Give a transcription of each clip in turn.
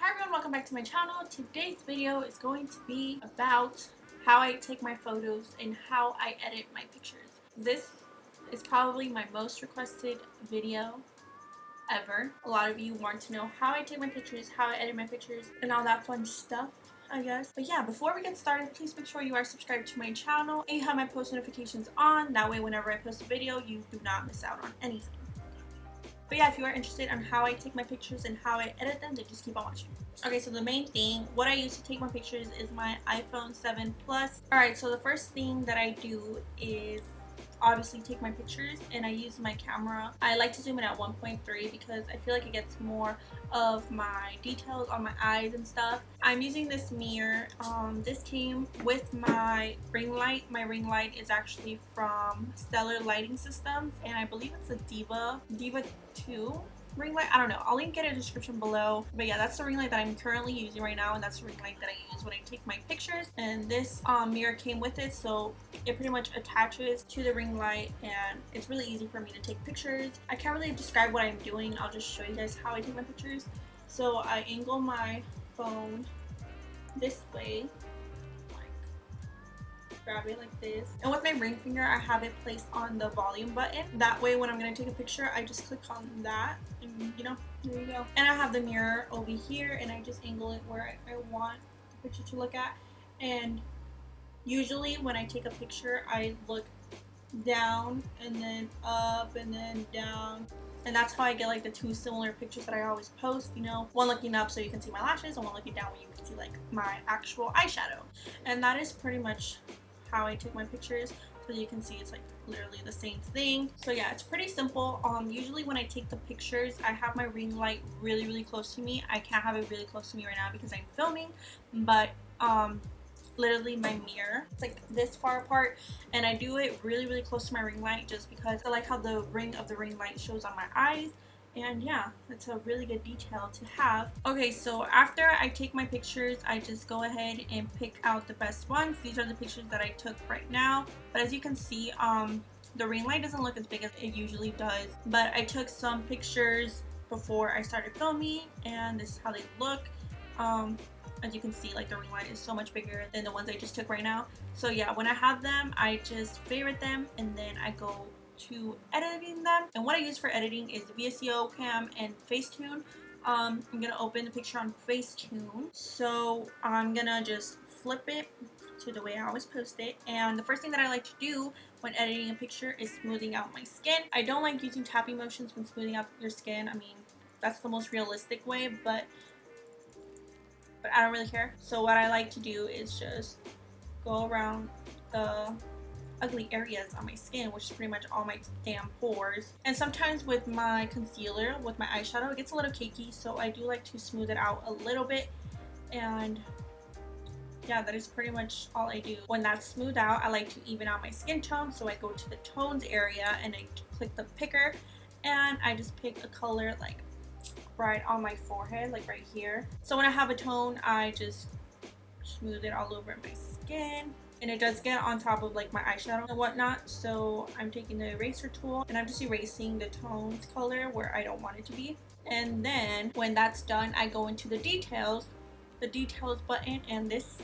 Hi everyone, welcome back to my channel. Today's video is going to be about how I take my photos and how I edit my pictures. This is probably my most requested video ever. A lot of you want to know how I take my pictures, how I edit my pictures, and all that fun stuff, I guess. But yeah, before we get started, please make sure you are subscribed to my channel and you have my post notifications on. That way whenever I post a video, you do not miss out on anything. But yeah, if you are interested in how I take my pictures and how I edit them, then just keep on watching. Okay, so the main thing, what I use to take my pictures is my iPhone 7 Plus. Alright, so the first thing that I do is obviously take my pictures, and I use my camera. I like to zoom in at 1.3 because I feel like it gets more of my details on my eyes and stuff. I'm using this mirror. This came with my ring light. My ring light is actually from Stellar Lighting Systems, and I believe it's a Diva 2 ring light. I don't know. I'll link it in the description below. But yeah, that's the ring light that I'm currently using right now, and that's the ring light that I use when I take my pictures. And this mirror came with it, so it pretty much attaches to the ring light, and it's really easy for me to take pictures. I can't really describe what I'm doing. I'll just show you guys how I take my pictures. So I angle my phone this way, grab it like this, and with my ring finger I have it placed on the volume button. That way when I'm going to take a picture, I just click on that and there you go. And I have the mirror over here, and I just angle it where I want the picture to look at. And usually when I take a picture, I look down and then up and then down, and that's how I get like the two similar pictures that I always post, one looking up so you can see my lashes and one looking down where you can see like my actual eyeshadow. And that is pretty much how I take my pictures. So you can see it's like literally the same thing. So yeah, it's pretty simple. Usually when I take the pictures, I have my ring light really close to me. I can't have it really close to me right now because I'm filming, but literally my mirror, it's like this far apart, and I do it really close to my ring light just because I like how the ring of the ring light shows on my eyes. And yeah, it's a really good detail to have. Okay, so after I take my pictures, I just go ahead and pick out the best ones. These are the pictures that I took right now, but as you can see, the ring light doesn't look as big as it usually does, but I took some pictures before I started filming, and this is how they look. As you can see, like the ring light is so much bigger than the ones I just took right now. So yeah, when I have them, I just favorite them and then I go to editing them. And what I use for editing is VSCO, Cam, and Facetune. I'm gonna open the picture on Facetune, so I'm gonna just flip it to the way I always post it. And the first thing that I like to do when editing a picture is smoothing out my skin. I don't like using tapping motions when smoothing out your skin. I mean, that's the most realistic way, but I don't really care. So what I like to do is just go around the ugly areas on my skin, which is pretty much all my damn pores. And sometimes with my concealer, with my eyeshadow, it gets a little cakey, so I do like to smooth it out a little bit. And yeah, that is pretty much all I do. When that's smoothed out, I like to even out my skin tone, so I go to the tones area and I click the picker, and I just pick a color like right on my forehead, like right here. So when I have a tone, I just smooth it all over my skin, and it does get on top of like my eyeshadow and whatnot. So I'm taking the eraser tool and I'm just erasing the tones color where I don't want it to be. And then when that's done, I go into the details button, and this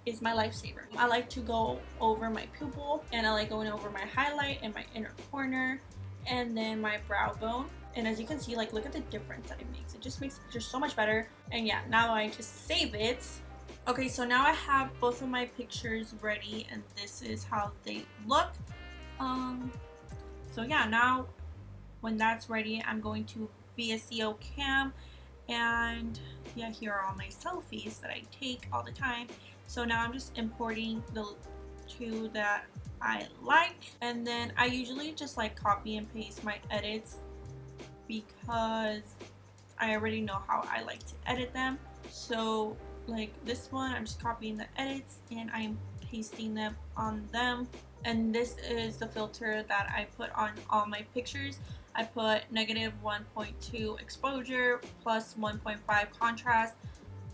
is my lifesaver. I like to go over my pupil, and I like going over my highlight and my inner corner, and then my brow bone. And as you can see, like, look at the difference that it makes. It just makes the picture so much better. And yeah, now I just save it. Okay, so now I have both of my pictures ready, and this is how they look. So yeah, now when that's ready, I'm going to VSCO Cam, and yeah, here are all my selfies that I take all the time. So now I'm just importing the two that I like, and then I usually just like copy and paste my edits because I already know how I like to edit them. So like this one, I'm just copying the edits and I'm pasting them on them. And this is the filter that I put on all my pictures. I put -1.2 exposure, plus 1.5 contrast,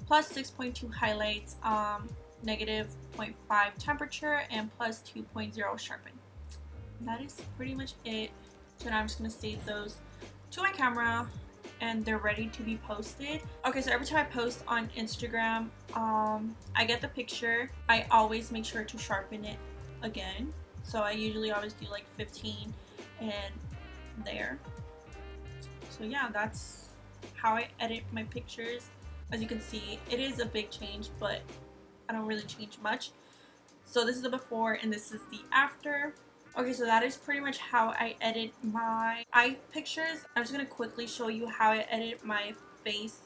plus 6.2 highlights, -0.5 temperature, and plus 2.0 sharpen. That is pretty much it. So now I'm just going to save those to my camera, and they're ready to be posted. Okay, so every time I post on Instagram, I get the picture. I always make sure to sharpen it again. So I usually always do like 15 and there. So yeah, that's how I edit my pictures. As you can see, it is a big change, but I don't really change much. So this is the before and this is the after. Okay, so that is pretty much how I edit my eye pictures. I'm just gonna quickly show you how I edit my face,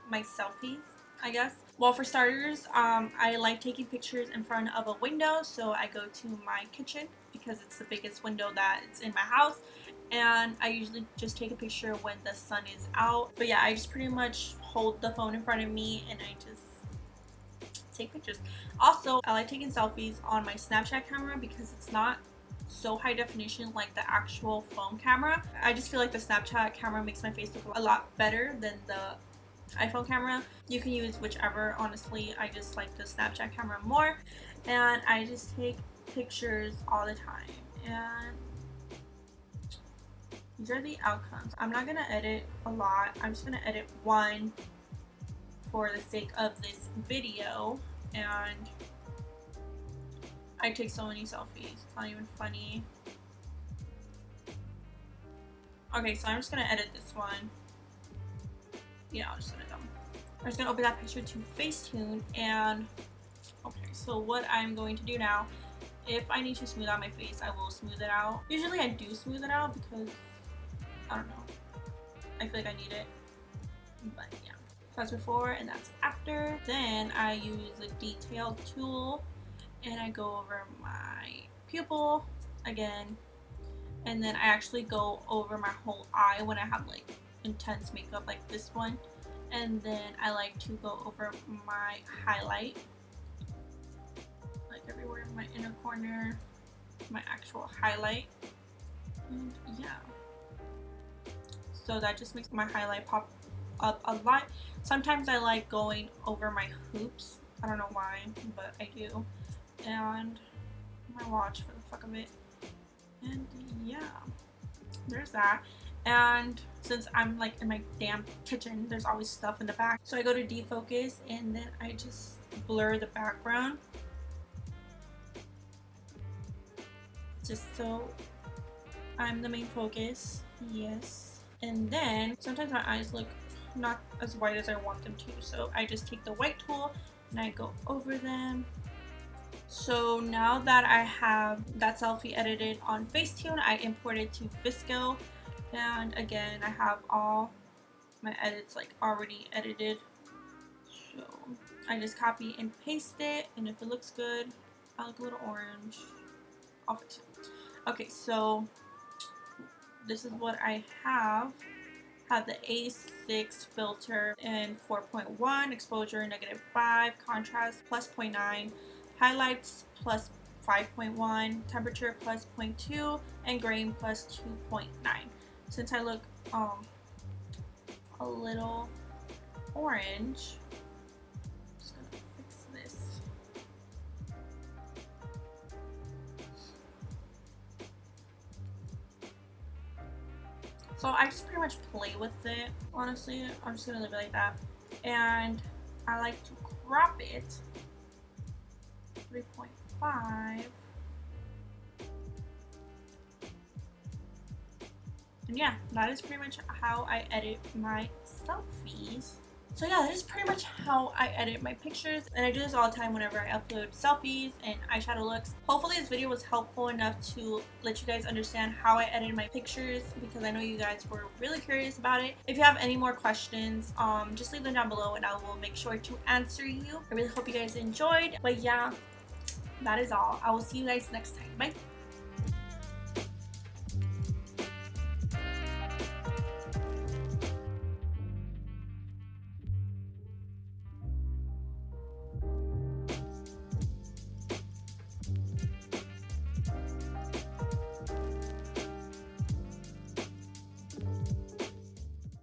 my selfies, I guess. Well, for starters, I like taking pictures in front of a window, so I go to my kitchen because it's the biggest window that's in my house, and I usually just take a picture when the sun is out. But yeah, I just pretty much hold the phone in front of me and I just take pictures. Also, I like taking selfies on my Snapchat camera because it's not so high definition like the actual phone camera. I just feel like the Snapchat camera makes my face look a lot better than the iPhone camera. You can use whichever, honestly. I just like the Snapchat camera more, and I just take pictures all the time, and these are the outcomes. I'm not gonna edit a lot. I'm just gonna edit one for the sake of this video, and I take so many selfies, it's not even funny. Okay, so I'm just gonna edit this one. Yeah, I'll just edit them. I'm just gonna open that picture to Facetune, and okay, so what I'm going to do now, if I need to smooth out my face, I will smooth it out. Usually I do smooth it out because, I don't know, I feel like I need it, but yeah. So that's before and that's after. Then I use a detail tool and I go over my pupil again, and then I actually go over my whole eye when I have like intense makeup like this one, and then I like to go over my highlight like everywhere in my inner corner, my actual highlight, and yeah, so that just makes my highlight pop up a lot. Sometimes I like going over my hoops, I don't know why, but I do, and my watch for the fuck of it, and yeah, there's that. And since I'm like in my damn kitchen, there's always stuff in the back, so I go to defocus and then I just blur the background just so I'm the main focus. Yes, and then sometimes my eyes look not as white as I want them to, so I just take the white tool and I go over them. So now that I have that selfie edited on Facetune, I import it to Visco, and again I have all my edits like already edited, so I just copy and paste it, and if it looks good, I like a little orange, I'll fix it. Okay, so this is what I have. The A6 filter in 4.1, exposure -5, contrast +0.9, highlights +5.1, temperature +0.2, and grain +2.9. Since I look a little orange, I'm just gonna fix this. So I just pretty much play with it. Honestly, I'm just gonna leave it like that. And I like to crop it 3.5. And yeah, that is pretty much how I edit my selfies. So yeah, that is pretty much how I edit my pictures, and I do this all the time whenever I upload selfies and eyeshadow looks. Hopefully this video was helpful enough to let you guys understand how I edit my pictures, because I know you guys were really curious about it. If you have any more questions, just leave them down below and I will make sure to answer you. I really hope you guys enjoyed, but yeah, that is all. I will see you guys next time. Bye.